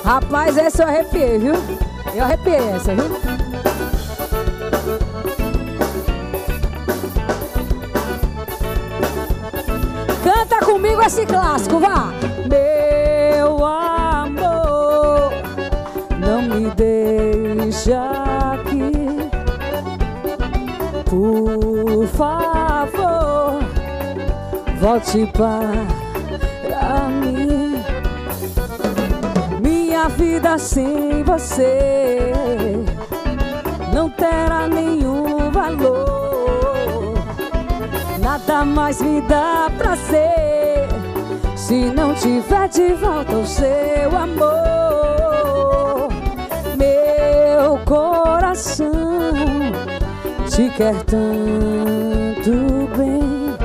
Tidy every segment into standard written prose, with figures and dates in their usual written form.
Rapaz, essa eu arrepiei, viu? Eu arrepiei essa, viu? Canta comigo esse clássico, vá! Meu amor, não me deixa aqui, por favor, volte para mim. Minha vida sem você não terá nenhum valor. Nada mais me dá prazer se não tiver de volta o seu amor. Meu coração te quer tanto bem,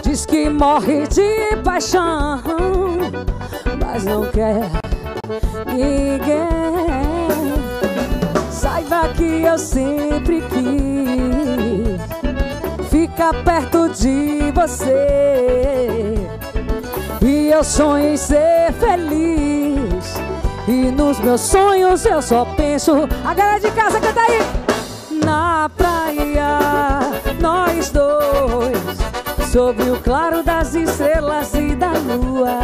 diz que morre de paixão, mas não quer ninguém. Saiba que eu sempre quis ficar perto de você, e eu sonho em ser feliz, e nos meus sonhos eu só penso. A galera de casa canta aí. Na praia, nós dois, sob o claro das estrelas e da lua,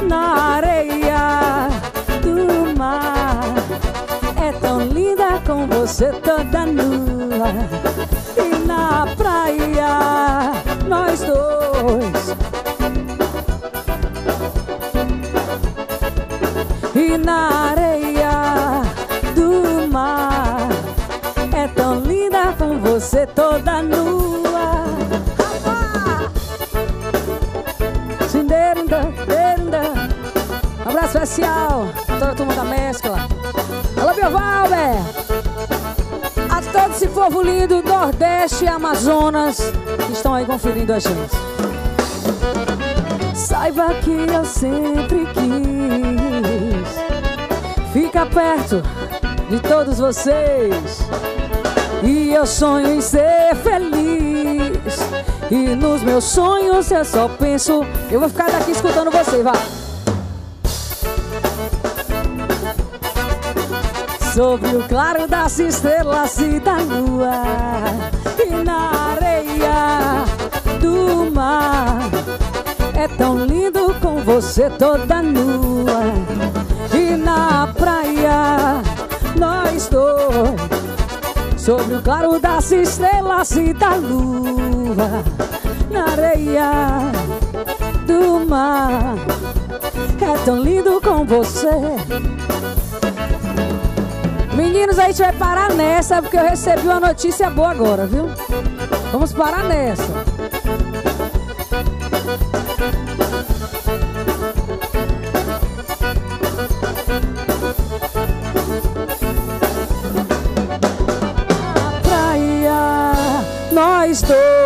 na areia do mar, é tão linda com você toda nua. E na praia, nós dois, e na areia do mar, é tão linda com você toda nua. Um abraço especial a toda a turma da mescla. Alô, meu Valber! A todo esse povo lindo, Nordeste e Amazonas, que estão aí conferindo a gente. Saiba que eu sempre quis ficar perto de todos vocês, e eu sonho em ser feliz, e nos meus sonhos eu só penso. Eu vou ficar daqui escutando você, vai. Sobre o claro das estrelas e da lua, e na areia do mar, é tão lindo com você toda nua. E na praia, nós dois, sobre o claro das estrelas e da lua, na areia do mar, é tão lindo com você. Meninos, a gente vai parar nessa, porque eu recebi uma notícia boa agora, viu? Vamos parar nessa. Na praia, nós dois,